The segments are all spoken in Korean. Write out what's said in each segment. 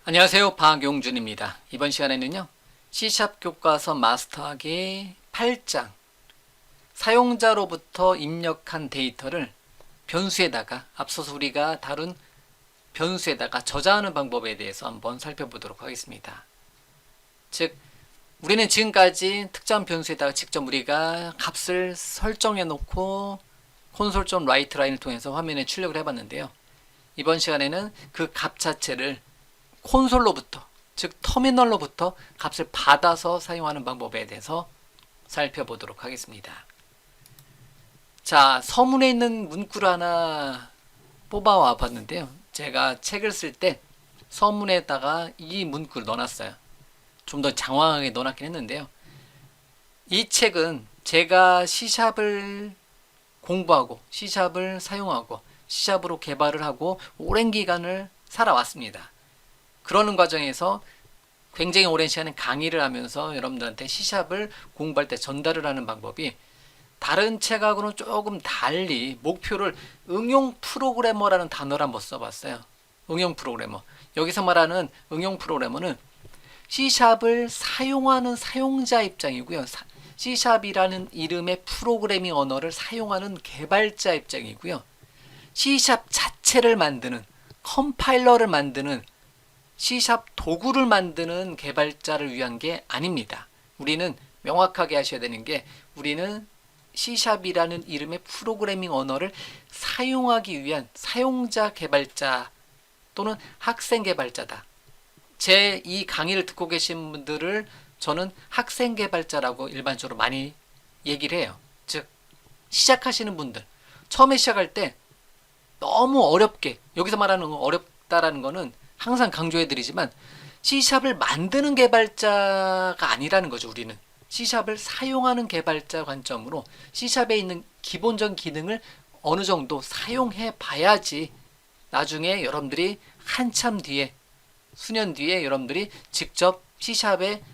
안녕하세요. 박용준입니다. 이번 시간에는요. C샵 교과서 마스터하기 8장 사용자로부터 입력한 데이터를 변수에다가 앞서서 우리가 다룬 변수에다가 저장하는 방법에 대해서 한번 살펴보도록 하겠습니다. 즉 우리는 지금까지 특정 변수에다가 직접 우리가 값을 설정해 놓고 콘솔.write 라인을 통해서 화면에 출력을 해봤는데요. 이번 시간에는 그 값 자체를 콘솔로부터, 즉 터미널로부터 값을 받아서 사용하는 방법에 대해서 살펴보도록 하겠습니다. 자, 서문에 있는 문구를 하나 뽑아와 봤는데요. 제가 책을 쓸 때 서문에다가 이 문구를 넣어놨어요. 좀 더 장황하게 넣어놨긴 했는데요. 이 책은 제가 C샵을 공부하고 C샵을 사용하고 C샵으로 개발을 하고 오랜 기간을 살아왔습니다. 그러는 과정에서 굉장히 오랜 시간에 강의를 하면서 여러분들한테 C샵을 공부할 때 전달을 하는 방법이 다른 책하고는 조금 달리 목표를 응용 프로그래머라는 단어를 한번 써봤어요. 응용 프로그래머. 여기서 말하는 응용 프로그래머는 C샵을 사용하는 사용자 입장이고요. C샵이라는 이름의 프로그래밍 언어를 사용하는 개발자 입장이고요. C샵 자체를 만드는, 컴파일러를 만드는 C샵 도구를 만드는 개발자를 위한 게 아닙니다. 우리는 명확하게 하셔야 되는 게 우리는 C샵이라는 이름의 프로그래밍 언어를 사용하기 위한 사용자 개발자 또는 학생 개발자다. 제 이 강의를 듣고 계신 분들을 저는 학생 개발자라고 일반적으로 많이 얘기를 해요. 즉 시작하시는 분들 처음에 시작할 때 너무 어렵게, 여기서 말하는 어렵다라는 거는 항상 강조해드리지만 C샵을 만드는 개발자가 아니라는 거죠. 우리는 C샵을 사용하는 개발자 관점으로 C샵에 있는 기본적인 기능을 어느 정도 사용해 봐야지 나중에 여러분들이 한참 뒤에 수년 뒤에 여러분들이 직접 C샵에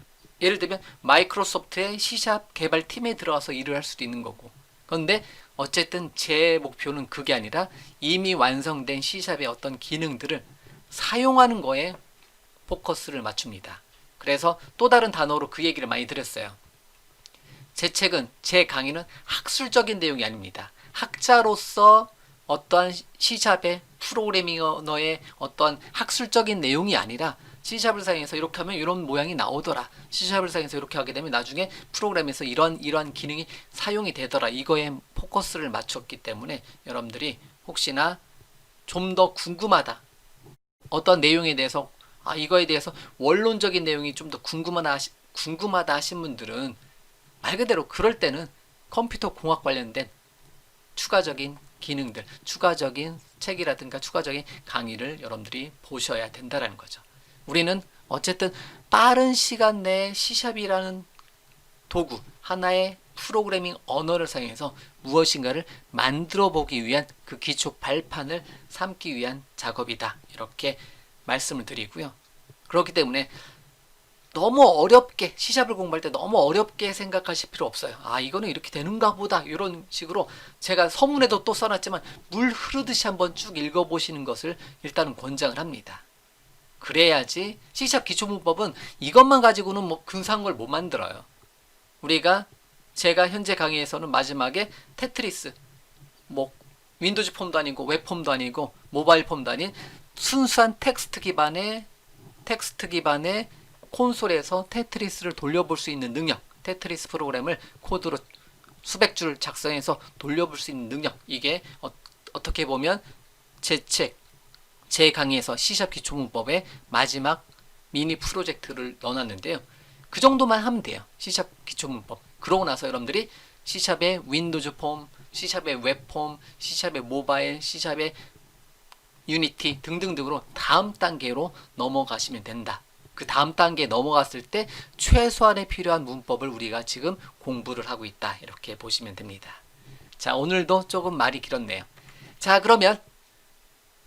예를 들면 마이크로소프트의 C샵 개발팀에 들어가서 일을 할 수도 있는 거고, 그런데 어쨌든 제 목표는 그게 아니라 이미 완성된 C샵의 어떤 기능들을 사용하는 거에 포커스를 맞춥니다. 그래서 또 다른 단어로 그 얘기를 많이 드렸어요. 제 책은, 제 강의는 학술적인 내용이 아닙니다. 학자로서 어떠한 C샵의 프로그래밍 언어의 어떠한 학술적인 내용이 아니라 C샵을 사용해서 이렇게 하면 이런 모양이 나오더라. C샵을 사용해서 이렇게 하게 되면 나중에 프로그램에서 이러한 기능이 사용이 되더라. 이거에 포커스를 맞췄기 때문에 여러분들이 혹시나 좀 더 궁금하다, 어떤 내용에 대해서 이거에 대해서 원론적인 내용이 좀 더 궁금하다 하신 분들은 말 그대로 그럴 때는 컴퓨터 공학 관련된 추가적인 기능들, 추가적인 책이라든가 추가적인 강의를 여러분들이 보셔야 된다는 거죠. 우리는 어쨌든 빠른 시간 내에 C샵이라는 도구, 하나의 프로그래밍 언어를 사용해서 무엇인가를 만들어 보기 위한 그 기초 발판을 삼기 위한 작업이다. 이렇게 말씀을 드리고요. 그렇기 때문에 너무 어렵게 C샵을 공부할 때 너무 어렵게 생각하실 필요 없어요. 이거는 이렇게 되는가 보다 이런 식으로 제가 서문에도 또 써놨지만 물 흐르듯이 한번 쭉 읽어보시는 것을 일단은 권장을 합니다. 그래야지 C샵 기초문법은 이것만 가지고는 뭐 근사한 걸 못 만들어요. 우리가 제가 현재 강의에서는 마지막에 테트리스, 뭐 윈도우즈 폼도 아니고 웹 폼도 아니고 모바일 폼도 아닌 순수한 텍스트 기반의 콘솔에서 테트리스를 돌려볼 수 있는 능력, 테트리스 프로그램을 코드로 수백 줄 작성해서 돌려볼 수 있는 능력, 이게 어떻게 보면 제 강의에서 C샵 기초문법의 마지막 미니 프로젝트를 넣어놨는데요. 그 정도만 하면 돼요. C샵 기초문법. 그러고 나서 여러분들이 C샵의 윈도우즈 폼, C샵의 웹폼, C샵의 모바일, C샵의 유니티 등등등으로 다음 단계로 넘어가시면 된다. 그 다음 단계에 넘어갔을 때 최소한에 필요한 문법을 우리가 지금 공부를 하고 있다. 이렇게 보시면 됩니다. 자, 오늘도 조금 말이 길었네요. 자, 그러면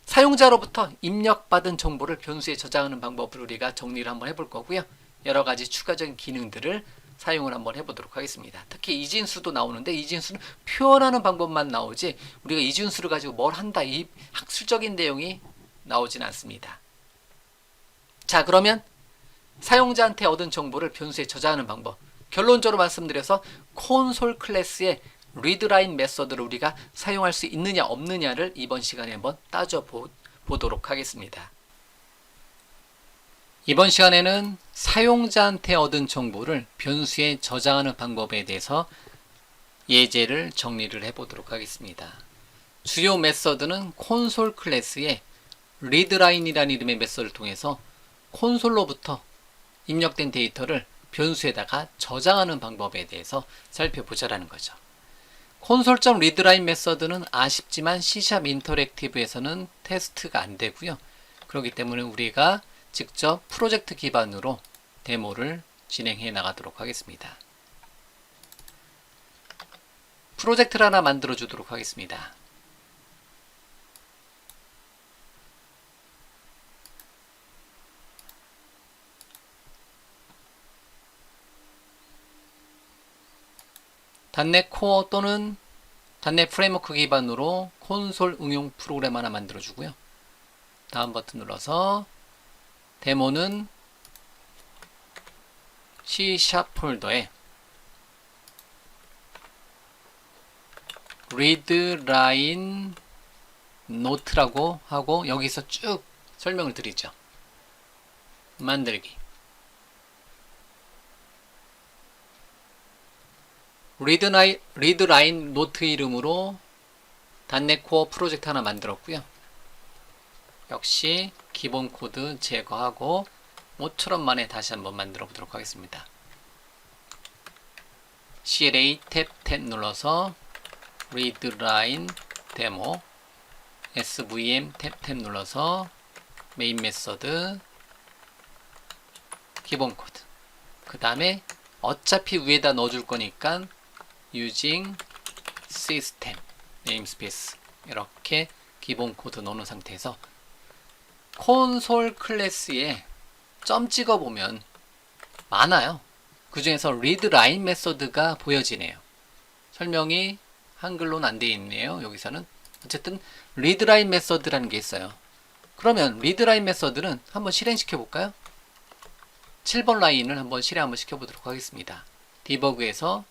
사용자로부터 입력받은 정보를 변수에 저장하는 방법을 우리가 정리를 한번 해볼 거고요. 여러 가지 추가적인 기능들을 사용을 한번 해보도록 하겠습니다. 특히 이진수도 나오는데 이진수는 표현하는 방법만 나오지 우리가 이진수를 가지고 뭘 한다, 이 학술적인 내용이 나오진 않습니다. 자, 그러면 사용자한테 얻은 정보를 변수에 저장하는 방법. 결론적으로 말씀드려서 콘솔 클래스의 리드라인 메서드를 우리가 사용할 수 있느냐 없느냐를 이번 시간에 한번 따져보도록 하겠습니다. 이번 시간에는 사용자한테 얻은 정보를 변수에 저장하는 방법에 대해서 예제를 정리를 해보도록 하겠습니다. 주요 메서드는 콘솔 클래스의 리드라인이라는 이름의 메서드를 통해서 콘솔로부터 입력된 데이터를 변수에다가 저장하는 방법에 대해서 살펴보자라는 거죠. 콘솔.리드라인 메서드는 아쉽지만 C# 인터랙티브에서는 테스트가 안 되고요. 그렇기 때문에 우리가 직접 프로젝트 기반으로 데모를 진행해 나가도록 하겠습니다. 프로젝트를 하나 만들어 주도록 하겠습니다. .NET 코어 또는 .NET 프레임워크 기반으로 콘솔 응용 프로그램 하나 만들어 주고요. 다음 버튼 눌러서 데모는 C# 폴더에 readline note라고 하고 여기서 쭉 설명을 드리죠. 만들기. 리드라인 노트 이름으로 .NET 코어 프로젝트 하나 만들었고요. 역시 기본 코드 제거하고 모처럼 만에 다시 한번 만들어 보도록 하겠습니다. CLA 탭 눌러서 readline 데모 SVM 탭 눌러서 메인 메서드 기본 코드 그 다음에 어차피 위에다 넣어줄 거니까 using system namespace 이렇게 기본 코드 넣는 상태에서 콘솔 클래스에 점 찍어보면 많아요. 그 중에서 readline 메서드가 보여지네요. 설명이 한글로는 안 되어 있네요. 여기서는 어쨌든 readline 메서드라는 게 있어요. 그러면 readline 메서드는 한번 실행시켜 볼까요? 7번 라인을 한번 실행 한번 시켜보도록 하겠습니다. 디버그에서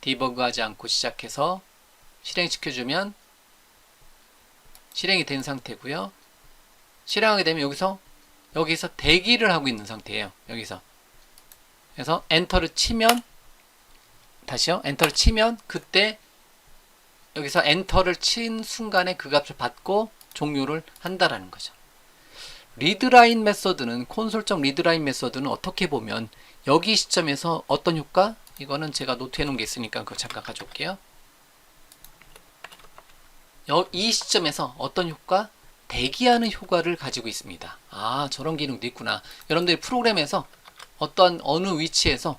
디버그하지 않고 시작해서 실행시켜주면 실행이 된 상태고요. 실행하게 되면 여기서 대기를 하고 있는 상태예요. 여기서 그래서 엔터를 치면 다시요. 엔터를 치면 그때 여기서 엔터를 친 순간에 그 값을 받고 종료를 한다라는 거죠. 리드라인 메서드는 콘솔.리드라인 메서드는 어떻게 보면 여기 시점에서 어떤 효과? 이거는 제가 노트해 놓은 게 있으니까 그거 잠깐 가져올게요. 이 시점에서 어떤 효과? 대기하는 효과를 가지고 있습니다. 아, 저런 기능도 있구나. 여러분들이 프로그램에서 어느 위치에서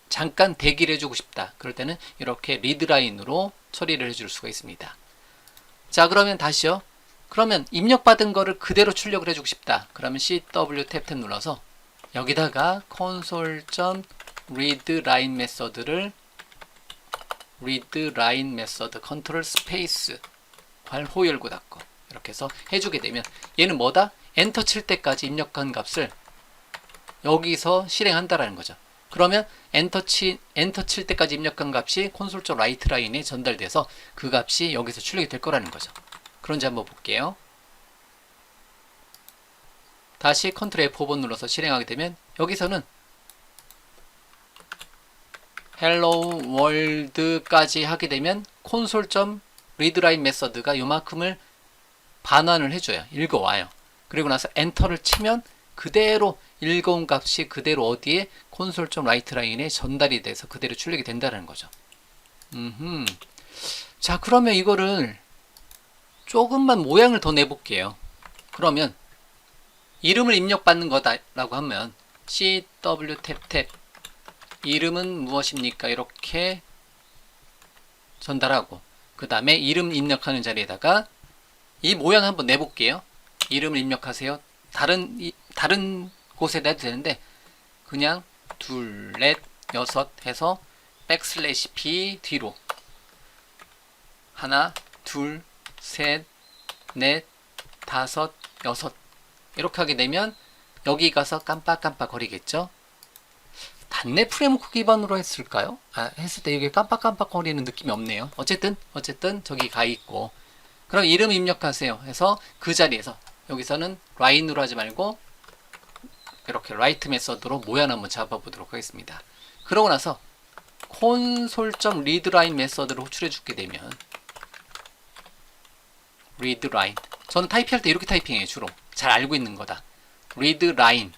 잠깐 대기를 해주고 싶다. 그럴 때는 이렇게 리드라인으로 처리를 해줄 수가 있습니다. 자, 그러면 다시요. 그러면 입력받은 거를 그대로 출력을 해주고 싶다. 그러면 CW 탭 눌러서 여기다가 console.readline 메서드를 readline 메서드 컨트롤 스페이스 괄호 열고 닫고 이렇게 해서 해주게 되면 얘는 뭐다? 엔터 칠 때까지 입력한 값을 여기서 실행한다라는 거죠. 그러면 엔터 칠 때까지 입력한 값이 console.write라인에 전달돼서 그 값이 여기서 출력이 될 거라는 거죠. 그런지 한번 볼게요. 다시 Ctrl F5번 눌러서 실행하게 되면 여기서는 Hello World까지 하게 되면 console.readline 메서드가 요만큼을 반환을 해줘요. 읽어와요. 그리고 나서 엔터를 치면 그대로 읽어온 값이 그대로 어디에 console.write라인에 전달이 돼서 그대로 출력이 된다는 거죠. 자, 그러면 이거를 조금만 모양을 더 내볼게요. 그러면 이름을 입력받는 거다라고 하면 CW 탭 이름은 무엇입니까? 이렇게 전달하고 그 다음에 이름 입력하는 자리에다가 이 모양 한번 내볼게요. 이름을 입력하세요. 다른 곳에다 해도 되는데 그냥 둘, 넷, 여섯 해서 백슬래시 B 뒤로 하나, 둘, 셋, 넷, 다섯, 여섯 이렇게 하게 되면 여기 가서 깜빡깜빡 거리겠죠. 단내 프레임워크 기반으로 했을까요? 했을 때 이게 깜빡깜빡 거리는 느낌이 없네요. 어쨌든 저기 가 있고, 그럼 이름 입력하세요 해서 그 자리에서 여기서는 라인으로 하지 말고 이렇게 라이트 메서드로 모양 한번 잡아보도록 하겠습니다. 그러고 나서 console.readLine 메서드를 호출해 주게 되면 readLine, 저는 타이핑할 때 이렇게 타이핑해요. 주로 잘 알고 있는 거다. readLine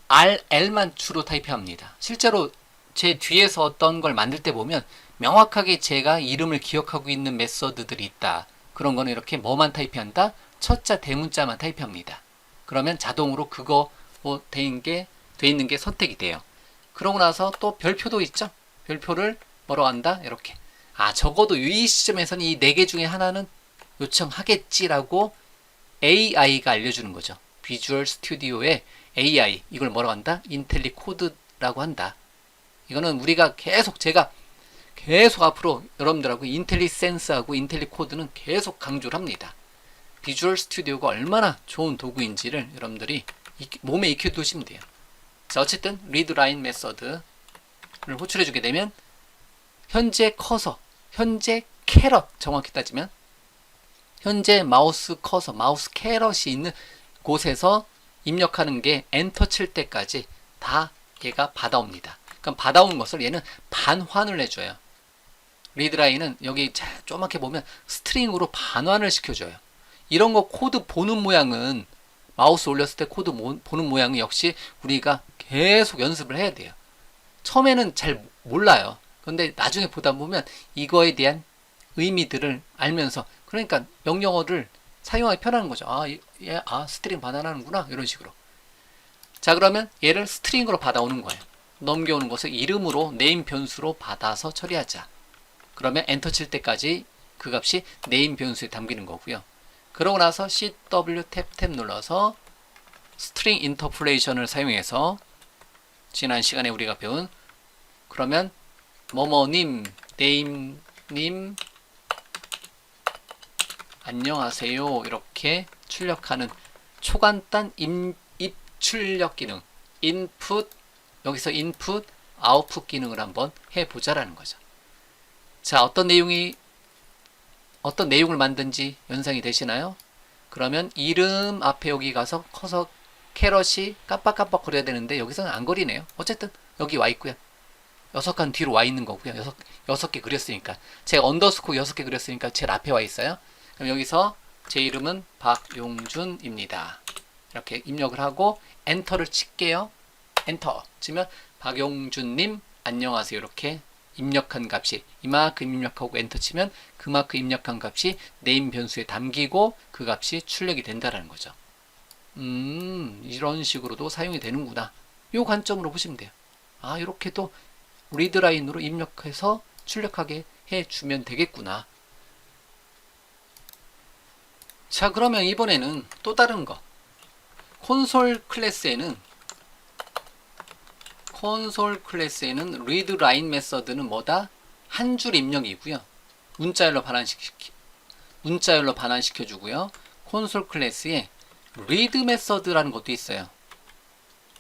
RL만 주로 타이핑합니다. 실제로 제 뒤에서 어떤 걸 만들 때 보면 명확하게 제가 이름을 기억하고 있는 메서드들이 있다. 그런 거는 이렇게 뭐만 타이핑한다? 첫자 대문자만 타이핑합니다. 그러면 자동으로 그거 돼 있는 게 선택이 돼요. 그러고 나서 또 별표도 있죠. 별표를 뭐로 한다? 이렇게. 적어도 이 시점에서는 이 4개 중에 하나는 요청하겠지라고 AI가 알려주는 거죠. 비주얼 스튜디오의 AI, 이걸 뭐라고 한다? 인텔리코드라고 한다. 이거는 우리가 제가 계속 앞으로 여러분들하고 인텔리센스하고 인텔리코드는 계속 강조를 합니다. 비주얼 스튜디오가 얼마나 좋은 도구인지를 여러분들이 몸에 익혀두시면 돼요. 자, 어쨌든 readLine 메서드를 호출해 주게 되면 현재 커서, 현재 캐럿, 정확히 따지면 현재 마우스 커서, 마우스 캐럿이 있는 곳에서 입력하는 게 엔터 칠 때까지 다 얘가 받아옵니다. 그럼 받아온 것을 얘는 반환을 해줘요. 리드라인은 여기 조그맣게 보면 스트링으로 반환을 시켜줘요. 이런 거 코드 보는 모양은 마우스 올렸을 때 코드 보는 모양은 역시 우리가 계속 연습을 해야 돼요. 처음에는 잘 몰라요. 그런데 나중에 보다 보면 이거에 대한 의미들을 알면서, 그러니까 명령어를 사용하기 편한 거죠. 스트링 반환하는구나, 이런 식으로. 자, 그러면 얘를 스트링으로 받아오는 거예요. 넘겨오는 것을 이름으로 네임 변수로 받아서 처리하자. 그러면 엔터 칠 때까지 그 값이 네임 변수에 담기는 거고요. 그러고 나서 CW 탭 눌러서 스트링 인터폴레이션을 사용해서 지난 시간에 우리가 배운, 그러면 뭐뭐님, 네임님 안녕하세요 이렇게 출력하는 초간단 입출력 기능, 인풋, 여기서 인풋, 아웃풋 기능을 한번 해보자라는 거죠. 자, 어떤 내용을 만든지 연상이 되시나요? 그러면 이름 앞에 여기 가서 커서 캐럿이 깜빡깜빡 거려야 되는데 여기서는 안 거리네요. 어쨌든 여기 와 있고요. 6칸 뒤로 와 있는 거고요. 6개 그렸으니까. 제가 언더스코어 6개 그렸으니까 제일 앞에 와 있어요. 그럼 여기서 제 이름은 박용준입니다. 이렇게 입력을 하고 엔터를 칠게요. 엔터 치면 박용준님 안녕하세요 이렇게 입력한 값이 이만큼 입력하고 엔터 치면 그만큼 입력한 값이 네임 변수에 담기고 그 값이 출력이 된다라는 거죠. 이런 식으로도 사용이 되는구나. 이 관점으로 보시면 돼요. 이렇게 또 리드라인으로 입력해서 출력하게 해주면 되겠구나. 자, 그러면 이번에는 또 다른 거. 콘솔 클래스에는 readLine 메서드는 뭐다? 한 줄 입력이고요. 문자열로 반환시켜 주고요. 콘솔 클래스에 read 메서드라는 것도 있어요.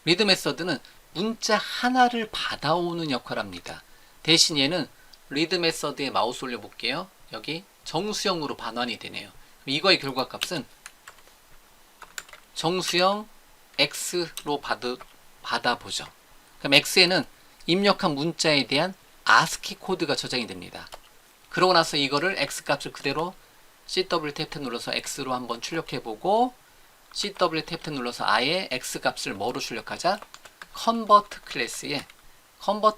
read 메서드는 문자 하나를 받아오는 역할을 합니다. 대신 얘는 read 메서드에 마우스 올려 볼게요. 여기 정수형으로 반환이 되네요. 이거의 결과값은 정수형 X로 받아보죠. 그럼 X에는 입력한 문자에 대한 ASCII 코드가 저장이 됩니다. 그러고 나서 이거를 X 값을 그대로 CW 탭 눌러서 X로 한번 출력해보고 CW 탭 눌러서 아예 X 값을 뭐로 출력하자? 컨버트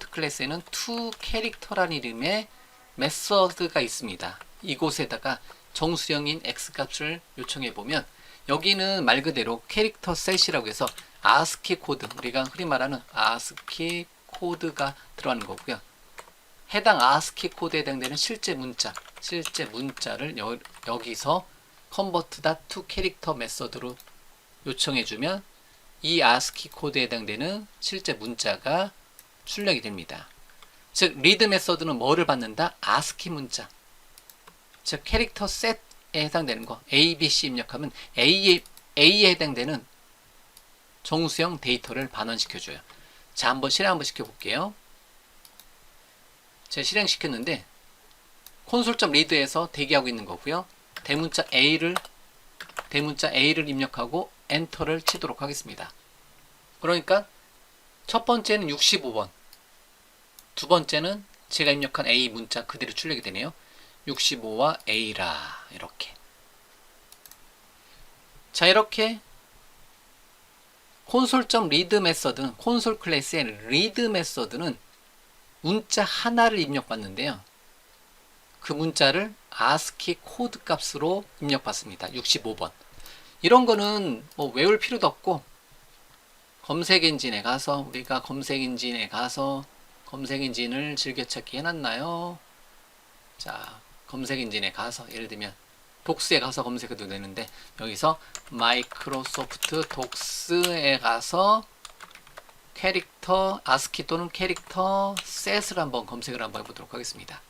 클래스에는 toCharacter라는 이름의 메서드가 있습니다. 이곳에다가 정수형인 X 값을 요청해보면 여기는 말 그대로 캐릭터 셋이라고 해서 ASCII 코드, 우리가 흔히 말하는 ASCII 코드가 들어가는 거고요. 해당 ASCII 코드에 해당되는 실제 문자를 여기서 convert.toCharacter 메서드로 요청해주면 이 ASCII 코드에 해당되는 실제 문자가 출력이 됩니다. 즉 read 메서드는 뭐를 받는다? ASCII 문자, 즉 캐릭터 셋에 해당되는 거 A, B, C 입력하면 A의 A에 해당되는 정수형 데이터를 반환시켜줘요. 자, 한번 실행 한번 시켜볼게요. 제가 실행시켰는데 콘솔.read에서 대기하고 있는 거고요. 대문자 A를 입력하고 엔터를 치도록 하겠습니다. 그러니까 첫 번째는 65번, 두 번째는 제가 입력한 A 문자 그대로 출력이 되네요. 65와 A라 이렇게. 자, 이렇게 콘솔.read 메서드는 콘솔 클래스의 read 메서드는 문자 하나를 입력받는데요. 그 문자를 ASCII 코드 값으로 입력받습니다. 65번. 이런 거는 뭐 외울 필요도 없고 검색 엔진에 가서 우리가 검색 엔진을 즐겨찾기 해놨나요? 자, 검색 엔진에 가서 예를 들면 독스에 가서 검색해도 되는데 여기서 마이크로소프트 독스에 가서 캐릭터 ASCII 또는 캐릭터 셋을 한번 검색을 한번 해보도록 하겠습니다.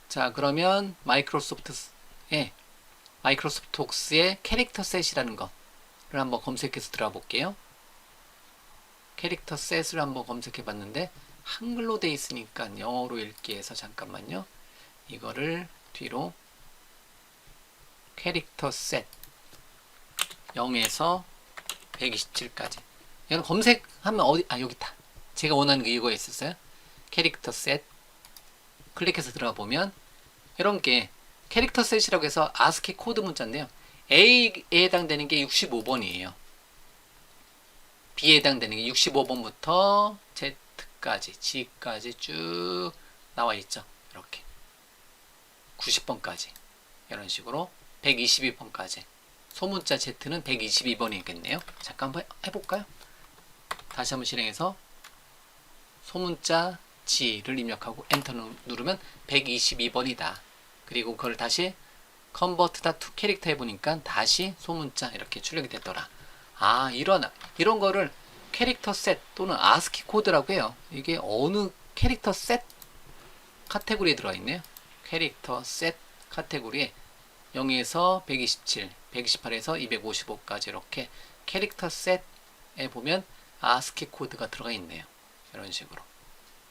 자, 그러면 마이크로소프트 독스의 캐릭터 셋이라는 거를 한번 검색해서 들어가 볼게요. 캐릭터 셋을 한번 검색해 봤는데 한글로 돼 있으니까 영어로 읽기 해서 잠깐만요. 이거를 뒤로 캐릭터 셋 0에서 127까지 이건 검색하면 어디, 여기 있다. 제가 원하는 게 이거에 있었어요. 캐릭터 셋 클릭해서 들어가 보면 이런 게 캐릭터 셋이라고 해서 ASCII 코드 문자인데요. A에 해당되는 게 65번이에요. B에 해당되는 게 65번부터 Z까지, G까지 쭉 나와 있죠. 이렇게 90번까지 이런 식으로 122번까지 소문자 Z는 122번이겠네요. 잠깐 한번 해볼까요? 다시 한번 실행해서 소문자 G를 입력하고 엔터 누르면 122번이다. 그리고 그걸 다시 컨버트다 투 캐릭터 해보니까 다시 소문자 이렇게 출력이 됐더라. 아, 이런 거를 캐릭터 셋 또는 ASCII 코드라고 해요. 이게 어느 캐릭터 셋 카테고리에 들어가 있네요. 캐릭터 셋 카테고리에 0에서 127, 128에서 255까지 이렇게 캐릭터 셋에 보면 ASCII 코드가 들어가 있네요. 이런 식으로.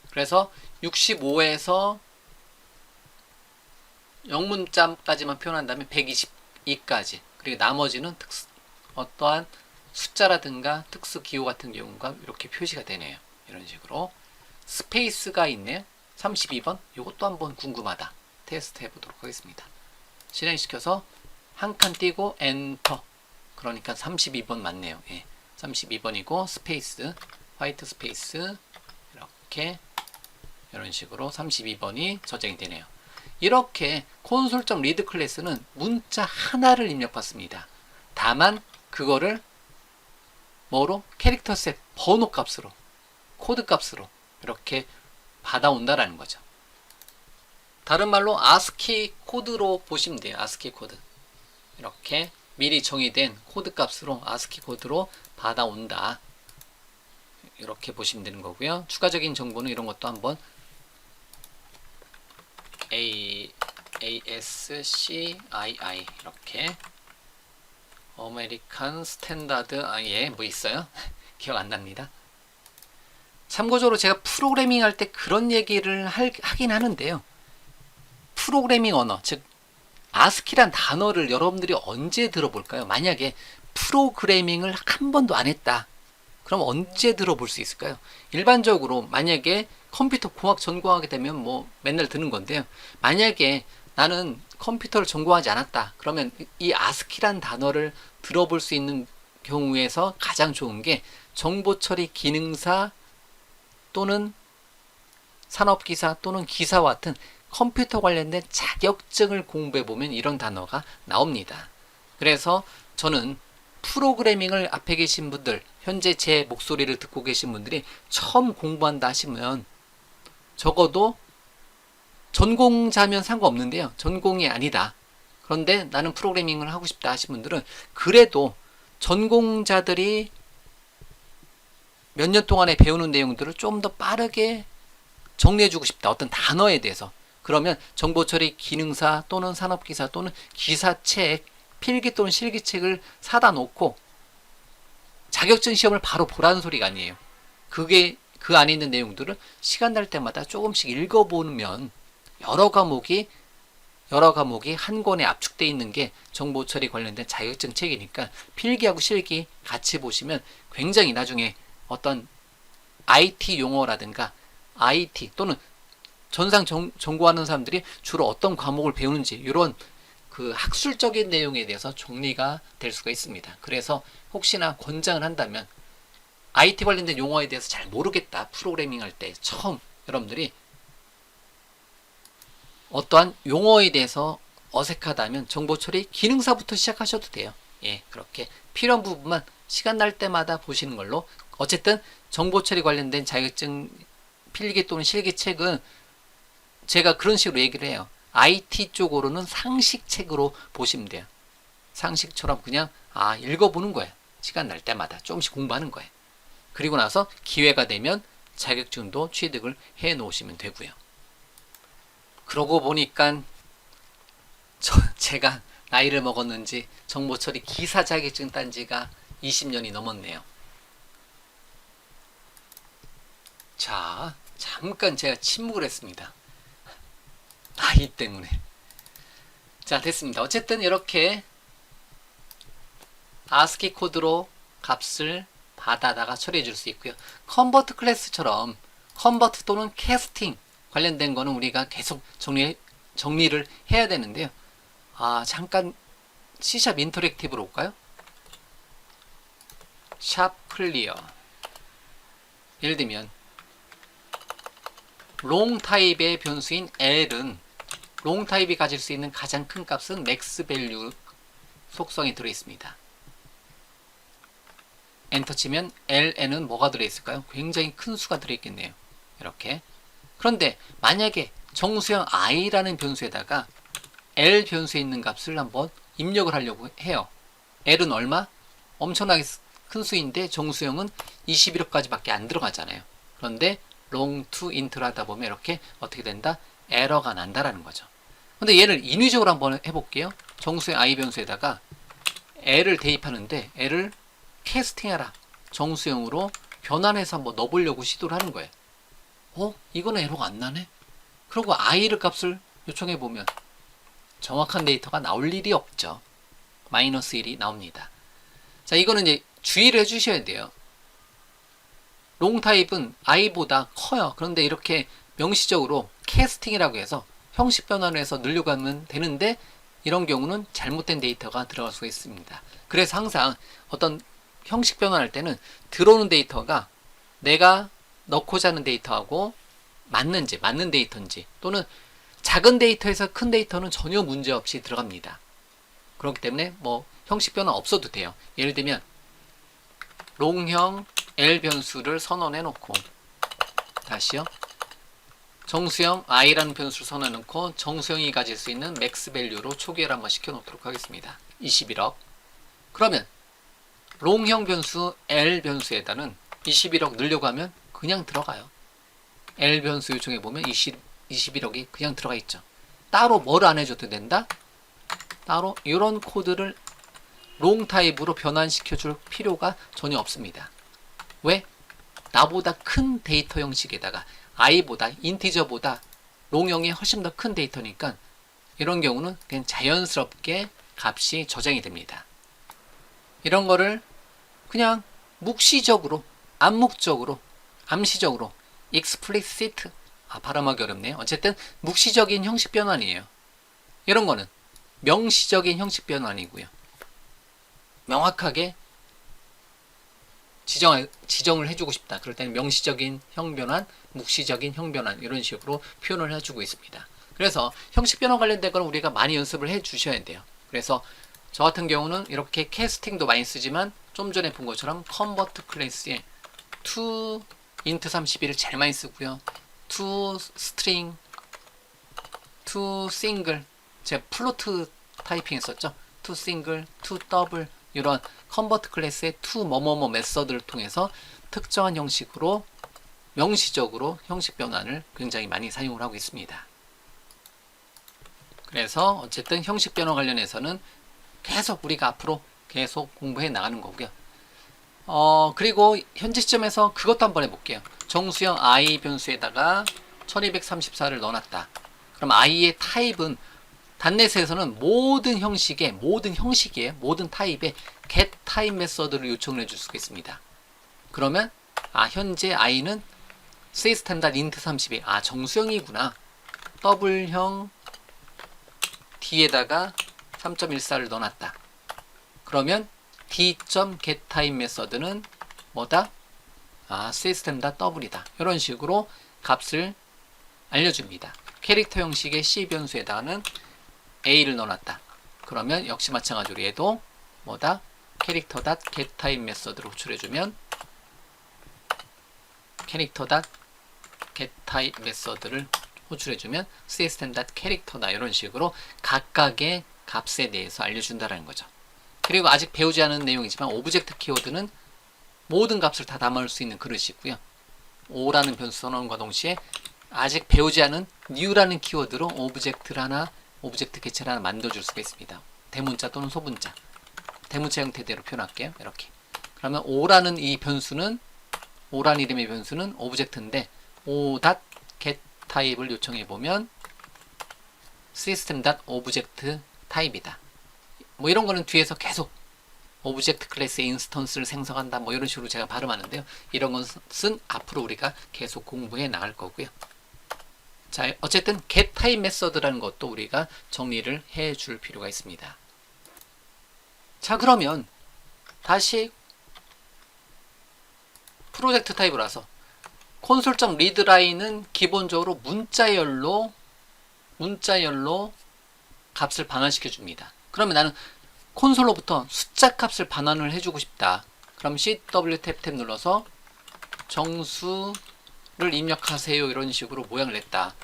그래서 65에서 영문자까지만 표현한다면 122까지, 그리고 나머지는 어떠한 숫자라든가 특수 기호 같은 경우가 이렇게 표시가 되네요. 이런 식으로. 스페이스가 있네요. 32번. 이것도 한번 궁금하다. 테스트 해보도록 하겠습니다. 실행시켜서 한 칸 띄고 엔터. 그러니까 32번 맞네요. 예, 32번이고 스페이스, 화이트 스페이스 이렇게 이런 식으로 32번이 저장이 되네요. 이렇게 콘솔.read 클래스는 문자 하나를 입력받습니다. 다만 그거를 뭐로? 캐릭터 셋 번호 값으로, 코드 값으로 이렇게 받아온다라는 거죠. 다른 말로 ASCII 코드로 보시면 돼요. ASCII 코드. 이렇게 미리 정의된 코드 값으로 ASCII 코드로 받아온다. 이렇게 보시면 되는 거고요. 추가적인 정보는 이런 것도 한번 ASCII 이렇게 아메리칸 스탠다드 뭐 있어요? 기억 안 납니다. 참고적으로 제가 프로그래밍 할 때 그런 얘기를 하긴 하는데요. 프로그래밍 언어, 즉 ASCII란 단어를 여러분들이 언제 들어볼까요? 만약에 프로그래밍을 한 번도 안 했다. 그럼 언제 들어볼 수 있을까요? 일반적으로 만약에 컴퓨터 공학 전공하게 되면 뭐 맨날 듣는 건데요. 만약에 나는 컴퓨터를 전공하지 않았다. 그러면 이 ASCII란 단어를 들어볼 수 있는 경우에서 가장 좋은 게 정보처리 기능사 또는 산업기사 또는 기사와 같은 컴퓨터 관련된 자격증을 공부해 보면 이런 단어가 나옵니다. 그래서 저는 프로그래밍을 앞에 계신 분들, 현재 제 목소리를 듣고 계신 분들이 처음 공부한다 하시면 적어도 전공자면 상관없는데요. 전공이 아니다. 그런데 나는 프로그래밍을 하고 싶다 하신 분들은 그래도 전공자들이 몇 년 동안에 배우는 내용들을 좀 더 빠르게 정리해주고 싶다. 어떤 단어에 대해서. 그러면 정보처리 기능사 또는 산업기사 또는 기사책 필기 또는 실기책을 사다 놓고 자격증 시험을 바로 보라는 소리가 아니에요. 그게 그 안에 있는 내용들을 시간 날 때마다 조금씩 읽어보면 여러 과목이 한 권에 압축되어 있는 게 정보 처리 관련된 자격증 책이니까 필기하고 실기 같이 보시면 굉장히 나중에 어떤 IT 용어라든가 IT 또는 전상 전공하는 사람들이 주로 어떤 과목을 배우는지 이런 그 학술적인 내용에 대해서 정리가 될 수가 있습니다. 그래서 혹시나 권장을 한다면 IT 관련된 용어에 대해서 잘 모르겠다, 프로그래밍 할 때 처음 여러분들이 어떠한 용어에 대해서 어색하다면 정보 처리 기능사부터 시작하셔도 돼요. 예, 그렇게 필요한 부분만 시간 날 때마다 보시는 걸로. 어쨌든 정보 처리 관련된 자격증 필기 또는 실기 책은 제가 그런 식으로 얘기를 해요. IT 쪽으로는 상식책으로 보시면 돼요. 상식처럼 그냥 읽어보는 거예요. 시간 날 때마다 조금씩 공부하는 거예요. 그리고 나서 기회가 되면 자격증도 취득을 해 놓으시면 되고요. 그러고 보니까 제가 나이를 먹었는지 정보처리 기사 자격증 딴 지가 20년이 넘었네요. 자, 잠깐 제가 침묵을 했습니다. 나이 때문에. 자, 됐습니다. 어쨌든 이렇게 ASCII 코드로 값을 받아다가 처리해 줄 수 있고요. 컨버트 클래스처럼 컨버트 또는 캐스팅 관련된 거는 우리가 계속 정리를 해야 되는데요. 잠깐 C샵 인터랙티브로 올까요? 샵 클리어. 예를 들면 롱 타입의 변수인 L은 롱 타입이 가질 수 있는 가장 큰 값은 맥스 밸류 속성이 들어 있습니다. 엔터 치면 LN은 뭐가 들어있을까요? 굉장히 큰 수가 들어있겠네요. 이렇게. 그런데 만약에 정수형 i라는 변수에다가 L 변수에 있는 값을 한번 입력을 하려고 해요. L은 얼마? 엄청나게 큰 수인데 정수형은 21호까지밖에 안 들어가잖아요. 그런데 long to int를 하다 보면 이렇게 어떻게 된다? 에러가 난다라는 거죠. 근데 얘를 인위적으로 한번 해볼게요. 정수형 i 변수에다가 L을 대입하는데 L을 캐스팅해라. 정수형으로 변환해서 한번 넣어보려고 시도를 하는 거예요. 이거는 에러가 안 나네? 그리고 i를 값을 요청해보면 정확한 데이터가 나올 일이 없죠. 마이너스 1이 나옵니다. 자, 이거는 이제 주의를 해주셔야 돼요. 롱 타입은 i보다 커요. 그런데 이렇게 명시적으로 캐스팅이라고 해서 형식 변환을 해서 넣으려고 하면 되는데 이런 경우는 잘못된 데이터가 들어갈 수가 있습니다. 그래서 항상 어떤 형식 변환할 때는 들어오는 데이터가 내가 넣고자 하는 데이터하고 맞는 데이터인지 또는 작은 데이터에서 큰 데이터는 전혀 문제 없이 들어갑니다. 그렇기 때문에 뭐 형식 변환 없어도 돼요. 예를 들면 롱형 L 변수를 선언해 놓고 다시요. 정수형 i라는 변수를 선언해 놓고 정수형이 가질 수 있는 맥스 밸류로 초기화를 한번 시켜 놓도록 하겠습니다. 21억. 그러면 롱형 변수 L 변수에다는 21억 넣으려고 하면 그냥 들어가요. L 변수 요청해 보면 21억이 그냥 들어가 있죠. 따로 뭘 안 해줘도 된다? 따로 이런 코드를 롱 타입으로 변환시켜 줄 필요가 전혀 없습니다. 왜? 나보다 큰 데이터 형식에다가 i보다 인티저보다 롱형이 훨씬 더 큰 데이터니까 이런 경우는 그냥 자연스럽게 값이 저장이 됩니다. 이런 거를 그냥 묵시적으로, 암묵적으로, 암시적으로 explicit 발음하기 어렵네요. 어쨌든 묵시적인 형식 변환이에요. 이런 거는 명시적인 형식 변환이고요. 명확하게 지정을 해주고 싶다. 그럴 때는 명시적인 형 변환, 묵시적인 형 변환 이런 식으로 표현을 해주고 있습니다. 그래서 형식 변환 관련된 건 우리가 많이 연습을 해 주셔야 돼요. 그래서 저 같은 경우는 이렇게 캐스팅도 많이 쓰지만 좀 전에 본 것처럼 컨버트 클래스에 to int 32를 제일 많이 쓰고요. to string, to single, 제가 플로트 타이핑 했었죠. to single, to double 이런 컨버트 클래스의 to 뭐뭐뭐 메서드를 통해서 특정한 형식으로 명시적으로 형식 변환을 굉장히 많이 사용을 하고 있습니다. 그래서 어쨌든 형식 변환 관련해서는 계속 우리가 앞으로 계속 공부해 나가는 거고요. 그리고 현재 시점에서 그것도 한번 해볼게요. 정수형 i 변수에다가 1234를 넣어놨다. 그럼 i의 타입은 단넷에서는 모든 형식의 모든 타입의 get 타입 메서드를 요청을 해줄 수가 있습니다. 그러면 현재 i는 system.int32 정수형이구나. 더블형 d에다가 3.14를 넣어놨다. 그러면 d.getType 메서드는 뭐다? system.double이다. 이런 식으로 값을 알려줍니다. 캐릭터 형식의 C 변수에다가는 a를 넣어놨다. 그러면 역시 마찬가지로 얘도 뭐다? 캐릭터.getType 메서드로 호출해주면 캐릭터.getType 메서드를 호출해주면 system.character다. 이런 식으로 각각의 값에 대해서 알려준다는 거죠. 그리고 아직 배우지 않은 내용이지만 오브젝트 키워드는 모든 값을 다 담을 수 있는 그릇이고요. o라는 변수 선언과 동시에 아직 배우지 않은 new라는 키워드로 오브젝트 개체를 하나 만들어줄 수가 있습니다. 대문자 또는 소문자. 대문자 형태대로 표현할게요. 이렇게. 그러면 o라는 이 변수는 o라는 이름의 변수는 오브젝트인데 o.getType을 요청해보면 system.objectType이다. 뭐 이런 거는 뒤에서 계속 오브젝트 클래스의 인스턴스를 생성한다. 뭐 이런 식으로 제가 발음하는데요. 이런 것은 앞으로 우리가 계속 공부해 나갈 거고요. 자, 어쨌든 getType 메서드라는 것도 우리가 정리를 해 줄 필요가 있습니다. 자, 그러면 다시 프로젝트 타입이라서 console.readline은 기본적으로 문자열로 값을 반환시켜 줍니다. 그러면 나는 콘솔로부터 숫자 값을 반환을 해주고 싶다. 그럼 CW 탭 눌러서 정수를 입력하세요. 이런 식으로 모양을 냈다.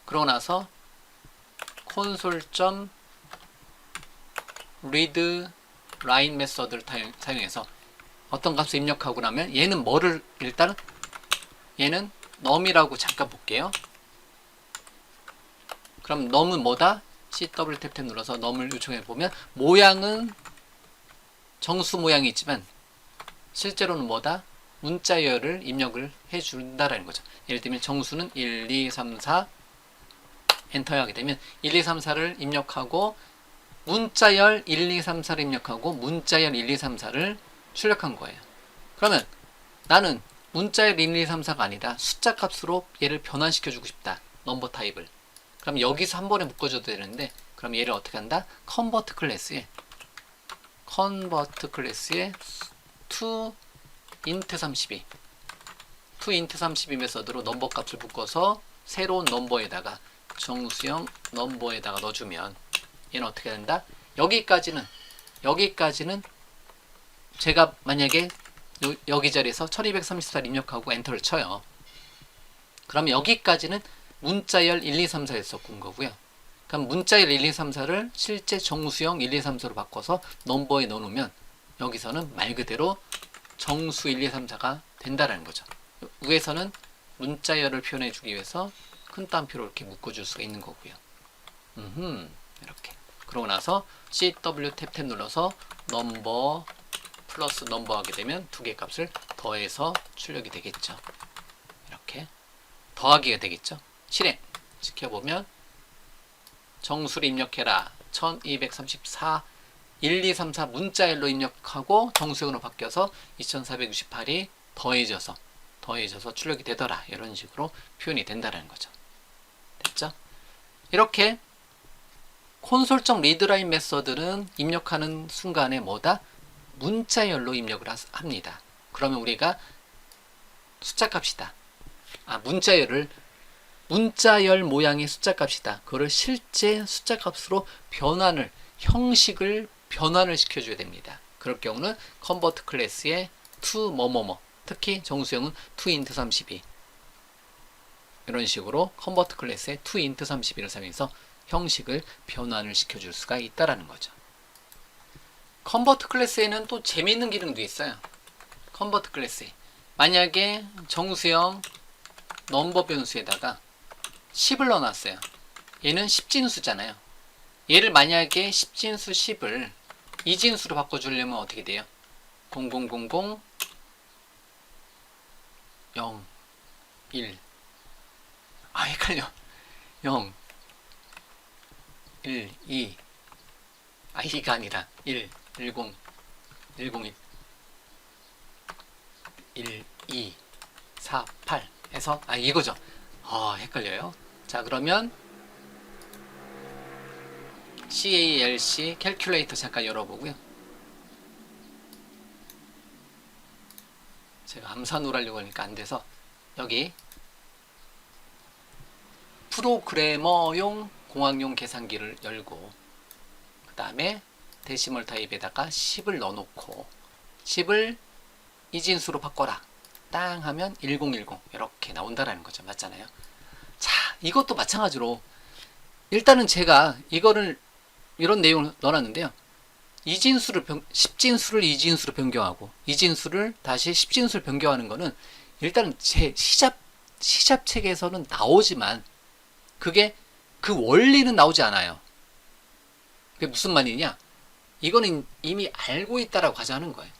그러고 나서 console.readline 메서드를 사용해서 어떤 값을 입력하고 나면 얘는 뭐를 일단 얘는 num이라고 잠깐 볼게요. 그럼 num은 뭐다? CW 탭 눌러서 num을 요청해 보면 모양은 정수 모양이 있지만 실제로는 뭐다? 문자열을 입력을 해 준다라는 거죠. 예를 들면 정수는 1, 2, 3, 4 엔터 하게 되면 1, 2, 3, 4를 입력하고 문자열 1, 2, 3, 4를 입력하고 문자열 1, 2, 3, 4를 출력한 거예요. 그러면 나는 문자열 1, 2, 3, 4가 아니다. 숫자 값으로 얘를 변환시켜 주고 싶다. 넘버 타입을. 그럼 여기서 한 번에 묶어줘도 되는데 그럼 얘를 어떻게 한다? 컨버트 클래스에 to int32 메서드로 넘버 값을 묶어서 새로운 넘버에다가 정수형 넘버에다가 넣어주면 얘는 어떻게 된다? 여기까지는 제가 만약에 여기 자리에서 1234를 입력하고 엔터를 쳐요. 그럼 여기까지는 문자열 1, 2, 3, 4에서 꾼 거고요. 그럼 문자열 1, 2, 3, 4를 실제 정수형 1, 2, 3, 4로 바꿔서 넘버에 넣어놓으면 여기서는 말 그대로 정수 1, 2, 3, 4가 된다라는 거죠. 위에서는 문자열을 표현해 주기 위해서 큰 따옴표로 이렇게 묶어줄 수가 있는 거고요. 이렇게. 그러고 나서 CW 탭 눌러서 넘버 플러스 넘버 하게 되면 두 개 값을 더해서 출력이 되겠죠. 이렇게 더하기가 되겠죠. 실행 시켜보면 정수를 입력해라. 1234 1, 2, 3, 4 문자열로 입력하고 정수형으로 바뀌어서 2468이 더해져서 출력이 되더라. 이런 식으로 표현이 된다는 거죠. 됐죠? 이렇게 console.readline 메서드는 입력하는 순간에 뭐다? 문자열로 입력을 합니다. 그러면 우리가 숫자 값이다. 문자열 모양의 숫자 값이다. 그거를 실제 숫자 값으로 형식을 변환을 시켜줘야 됩니다. 그럴 경우는 convert 클래스의 to 뭐뭐뭐, 특히 정수형은 to int32 이런 식으로 convert 클래스의 to int32를 사용해서 형식을 변환을 시켜줄 수가 있다라는 거죠. 컨버트 클래스에는 또 재미있는 기능도 있어요. 컨버트 클래스에 만약에 정수형 넘버 변수에다가 10을 넣어놨어요. 얘는 10진수잖아요. 얘를 만약에 10진수 10을 이진수로 바꿔주려면 어떻게 돼요? 0000 0 1 헷갈려. 0 1 2 2가 아니라 1 10 101 1 2 4 8 해서 이거죠. 헷갈려요. 자, 그러면 CALC 캘큘레이터 잠깐 열어보고요. 제가 암산으로 하려고 하니까 안 돼서 여기 프로그래머용 공학용 계산기를 열고 그 다음에 데시멀 타입에다가 10을 넣어놓고 10을 이진수로 바꿔라 땅 하면 1010 이렇게 나온다라는 거죠. 맞잖아요. 자, 이것도 마찬가지로 일단은 제가 이거를 이런 내용을 넣어놨는데요. 이진수를 10진수를 이진수로 변경하고 이진수를 다시 10진수로 변경하는 거는 일단은 제 시잡 책에서는 나오지만 그게 그 원리는 나오지 않아요. 그게 무슨 말이냐? 이거는 이미 알고 있다라고 가정하는 거예요.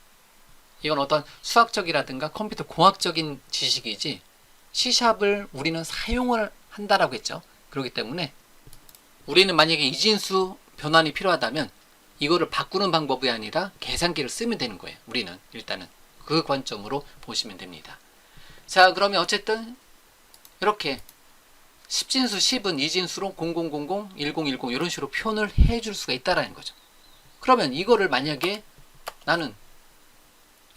이건 어떤 수학적이라든가 컴퓨터 공학적인 지식이지 C샵을 우리는 사용을 한다라고 했죠. 그렇기 때문에 우리는 만약에 이진수 변환이 필요하다면 이거를 바꾸는 방법이 아니라 계산기를 쓰면 되는 거예요. 우리는 일단은 그 관점으로 보시면 됩니다. 자, 그러면 어쨌든 이렇게 10진수 10은 이진수로 0000 1010 이런 식으로 표현을 해줄 수가 있다라는 거죠. 그러면 이거를 만약에 나는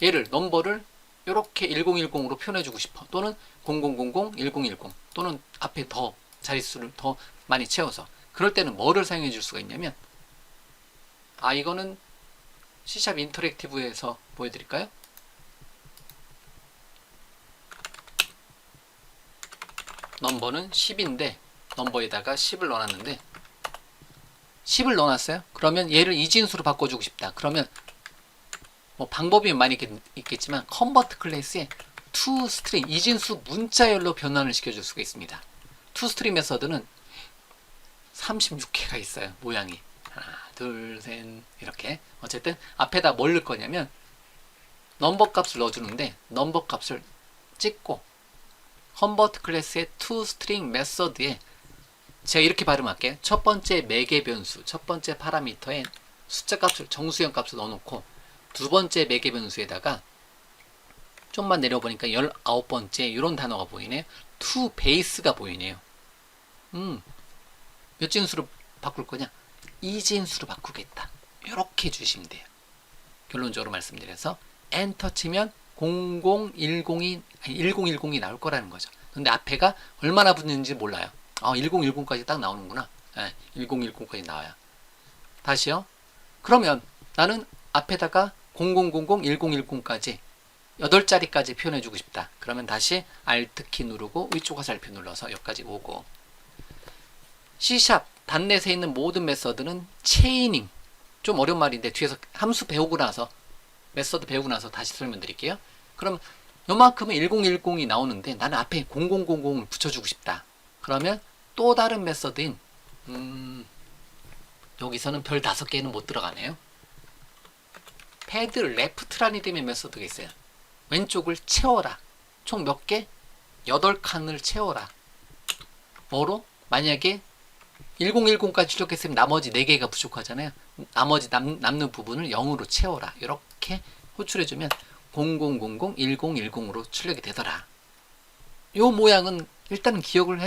얘를 넘버를 이렇게 1010으로 표현해주고 싶어. 또는 0000 1010 또는 앞에 더 자릿수를 더 많이 채워서 그럴 때는 뭐를 사용해 줄 수가 있냐면 이거는 C샵 인터랙티브에서 보여드릴까요? 넘버는 10인데 넘버에다가 10을 넣어놨는데 10을 넣어놨어요. 그러면 얘를 이진수로 바꿔주고 싶다. 그러면 뭐 방법이 많이 있겠지만 컨버트 클래스에 toString 이진수 문자열로 변환을 시켜줄 수가 있습니다. toString 메서드는 36개가 있어요. 모양이 하나 둘 셋 이렇게 어쨌든 앞에다 뭘 넣을 거냐면 넘버 값을 넣어주는데 넘버 값을 찍고 컨버트 클래스의 toString 메서드에 제가 이렇게 발음할게요. 첫 번째 매개 변수, 첫 번째 파라미터에 숫자 값을 정수형 값을 넣어놓고 두 번째 매개 변수에다가 좀만 내려보니까 19번째 이런 단어가 보이네요. to base가 보이네요. 몇 진수로 바꿀 거냐? 이진수로 바꾸겠다. 이렇게 주시면 돼요. 결론적으로 말씀드려서 엔터 치면 1010이 나올 거라는 거죠. 근데 앞에가 얼마나 붙는지 몰라요. 1010까지 딱 나오는구나. 1010까지 나와요. 다시요. 그러면 나는 앞에다가 0000 1010까지 8자리까지 표현해주고 싶다. 그러면 다시 Alt키 누르고 위쪽 화살표 눌러서 여기까지 오고 C샵 단넷에 있는 모든 메서드는 체이닝 좀 어려운 말인데 뒤에서 함수 배우고 나서 메서드 배우고 나서 다시 설명드릴게요. 그럼 요만큼은 1010이 나오는데 나는 앞에 0000을 붙여주고 싶다. 그러면 또 다른 메서드인 여기서는 별 5개는 못 들어가네요. 패드 레프트라는 이름의 메서드가 있어요. 왼쪽을 채워라. 총 몇 개? 8칸을 채워라. 뭐로? 만약에 1010까지 출력했으면 나머지 4개가 부족하잖아요. 나머지 남는 부분을 0으로 채워라. 이렇게 호출해주면 0000 1010으로 출력이 되더라. 요 모양은 일단 기억을